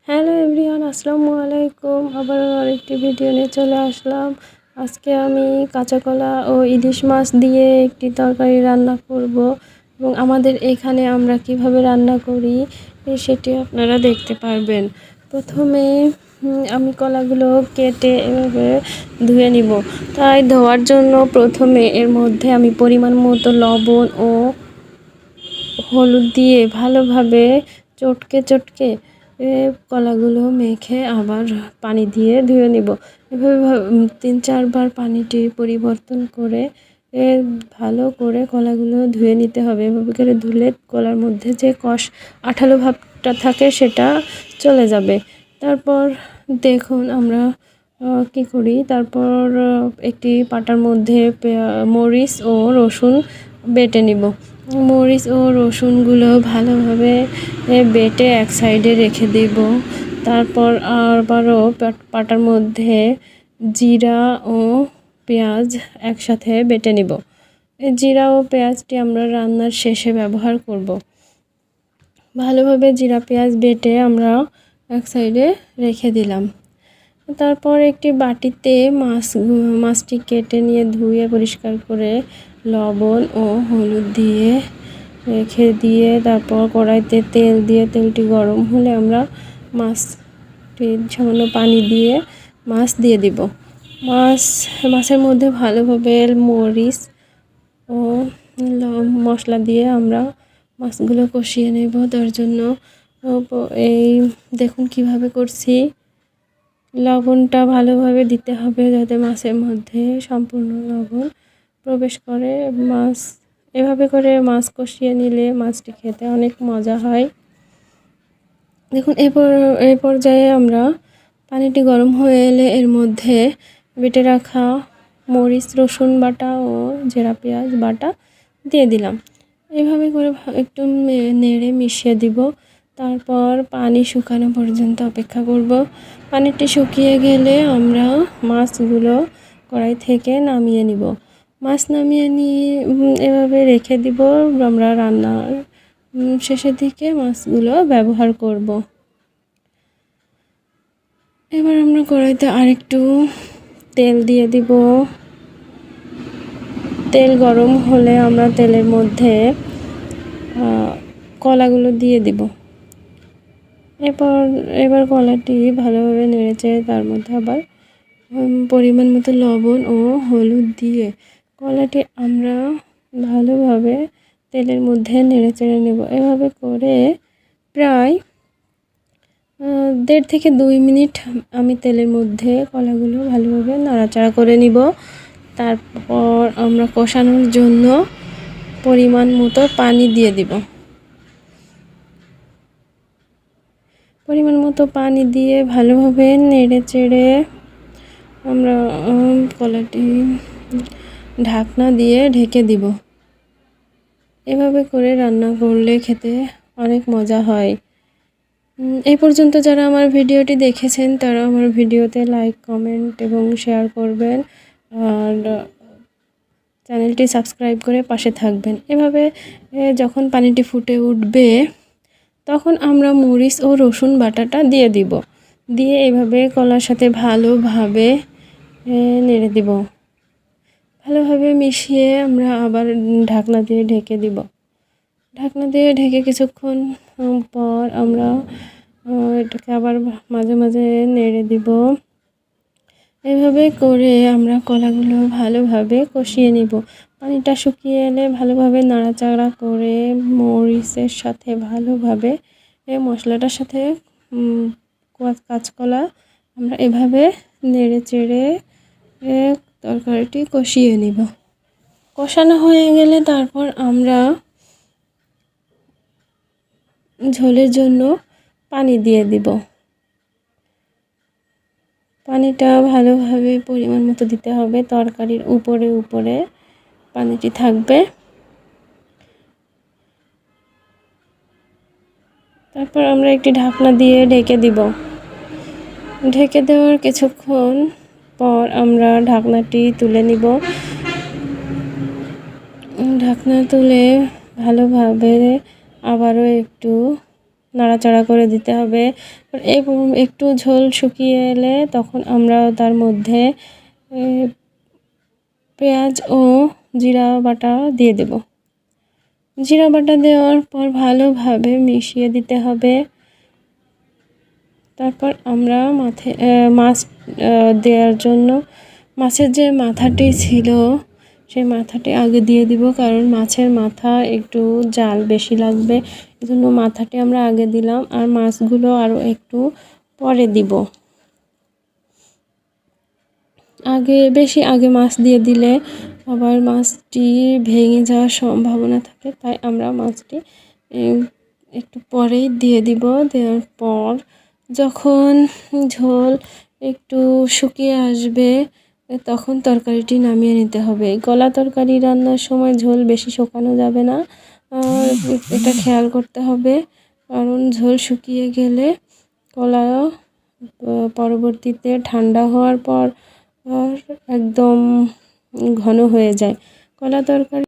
Hello everyone, আসসালামু আলাইকুম। আবার আরেকটি ভিডিও নিয়ে চলে আসলাম। আজকে আমি কাঁচা কলা ও ইলিশ মাছ দিয়ে একটি তরকারি রান্না করব এবং আমাদের এখানে আমরা কিভাবে রান্না করি সেটি আপনারা দেখতে পারবেন। প্রথমে আমি কলাগুলো কেটে এভাবে ধুয়ে নিব। তাই ধোয়ার জন্য প্রথমে এর মধ্যে আমি পরিমাণ মতো লবণ ও হলুদ দিয়ে ভালোভাবে চটকে কলাগুলো মেখে আবার পানি দিয়ে ধুয়ে নিব। এভাবে 3-4 বার পানিটি পরিবর্তন করে ভালো করে কলাগুলো ধুয়ে নিতে হবে। এভাবে করে ধুলে কলার মধ্যে যে আঠালো ভাবটা থাকে সেটা চলে যাবে। তারপর দেখুন আমরা কি করি। তারপর একটি পাটার মধ্যে মরিচ ও রসুন বেটে নিব। মরিচ ও রসুনগুলো ভালোভাবে বেটে এক সাইডে রেখে দেব। তারপর আবারও পাটার মধ্যে জিরা ও পেঁয়াজ একসাথে বেটে নিব। এই জিরা ও পেঁয়াজটি আমরা রান্নার শেষে ব্যবহার করব। ভালোভাবে জিরা পেঁয়াজ বেটে আমরা এক সাইডে রেখে দিলাম। তারপর একটি বাটিতে মাছটি কেটে নিয়ে ধুয়ে পরিষ্কার করে লবণ ও হলুদ দিয়ে রেখে দিয়ে তারপর কড়াইতে তেল দিয়ে তেলটি গরম হলে আমরা মাছটি সামান্য পানি দিয়ে মাছ দিয়ে দিব। মাছের মধ্যে ভালোভাবে মরিচ ও মশলা দিয়ে আমরা মাছগুলো কষিয়ে নেব। তার জন্য এই দেখুন কিভাবে করছি। লবণটা ভালোভাবে দিতে হবে যাতে মাছের মধ্যে সম্পূর্ণ লবণ প্রবেশ করে। এভাবে করে মাছ কষিয়ে নিলে মাছটি খেতে অনেক মজা হয়। দেখুন এই পর্যায়ে আমরা পানিটি গরম হয়ে এলে এর মধ্যে বেটে রাখা মরিচ রসুন বাটা ও জিরা পেঁয়াজ বাটা দিয়ে দিলাম। এভাবে করে একটু নেড়ে মিশিয়ে দিব। তারপর পানি শুকানো পর্যন্ত অপেক্ষা করব। পানিটি শুকিয়ে গেলে আমরা মাছগুলো কড়াই থেকে নামিয়ে নিব। মাছ নামিয়ে নিয়ে এভাবে রেখে দিব। আমরা রান্নার শেষের দিকে মাছগুলো ব্যবহার করব। এবার আমরা কড়াইতে আরেকটু তেল দিয়ে দিব। তেল গরম হলে আমরা তেলের মধ্যে কলাগুলো দিয়ে দিব। এবার কলাটি ভালোভাবে নেড়েচে তার মধ্যে আবার পরিমাণ মতো লবণ ও হলুদ দিয়ে কলাটি আমরা ভালোভাবে তেলের মধ্যে নেড়েচেড়ে নেব। এভাবে করে প্রায় 1.5 থেকে 2 মিনিট আমি তেলের মধ্যে কলাগুলো ভালোভাবে নাড়াচাড়া করে নিব। তারপর আমরা কষানোর জন্য পরিমাণ মতো পানি দিয়ে দিব। পরিমাণ মতো পানি দিয়ে ভালোভাবে নেড়ে চেড়ে আমরা কলাটি ঢাকনা দিয়ে ঢেকে দিব। এভাবে করে রান্না করলে খেতে অনেক মজা হয়। এই পর্যন্ত যারা আমার ভিডিওটি দেখেছেন তারা আমার ভিডিওতে লাইক কমেন্ট এবং শেয়ার করবেন আর চ্যানেলটি সাবস্ক্রাইব করে পাশে থাকবেন। এভাবে যখন পানিটি ফুটে উঠবে তখন আমরা মরিচ ও রসুন বাটাটা দিয়ে দিব। দিয়ে এভাবে কলার সাথে ভালোভাবে নেড়ে দিব। ভালোভাবে মিশিয়ে আমরা আবার ঢাকনা দিয়ে ঢেকে দিব। ঢাকনা দিয়ে ঢেকে কিছুক্ষণ পর আমরা এটাকে আবার মাঝে মাঝে নেড়ে দিব। এভাবে করে আমরা কলাগুলো ভালোভাবে কষিয়ে নিব। পানিটা শুকিয়ে এলে ভালোভাবে নাড়াচাড়া করে মরিচের সাথে ভালোভাবে মশলাটার সাথে কাঁচকলা আমরা এভাবে নেড়ে চেড়ে তরকারিটি কষিয়ে নিব। কষানো হয়ে গেলে তারপর আমরা ঝোলের জন্য পানি দিয়ে দিব। পানিটা ভালোভাবে পরিমাণ মতো দিতে হবে। তরকারির উপরে উপরে পানিটি থাকবে। তারপর আমরা একটি ঢাকনা দিয়ে ঢেকে দিব। ঢেকে দেওয়ার কিছুক্ষণ পর আমরা ঢাকনাটি তুলে নিব। ঢাকনা তুলে ভালোভাবে আবারও একটু নাড়াচাড়া করে দিতে হবে এবং একটু ঝোল শুকিয়ে এলে তখন আমরা তার মধ্যে পেঁয়াজ ও জিরা বাটা দিয়ে দেব। জিরা বাটা দেওয়ার পর ভালোভাবে মিশিয়ে দিতে হবে। তারপর আমরা মাছ দেওয়ার জন্য মাছের যে মাথাটি ছিল সেই মাথাটি আগে দিয়ে দিব, কারণ মাছের মাথা একটু জাল বেশি লাগবে, এজন্য মাথাটি আমরা আগে দিলাম আর মাছগুলো আরও একটু পরে দিব। বেশি আগে মাছ দিয়ে দিলে আবার মাছটি ভেঙে যাওয়ার সম্ভাবনা থাকে, তাই আমরা মাছটি একটু পরেই দিয়ে দিব। দেওয়ার পর যখন ঝোল একটু শুকিয়ে আসবে তখন তরকারিটি নামিয়ে নিতে হবে। গলা তরকারি রান্নার সময় ঝোল বেশি শুকানো যাবে না, এটা খেয়াল করতে হবে, কারণ ঝোল শুকিয়ে গেলে কলা পরবর্তীতে ঠান্ডা হওয়ার পর একদম ঘন হয়ে যায়। কলা তরকারি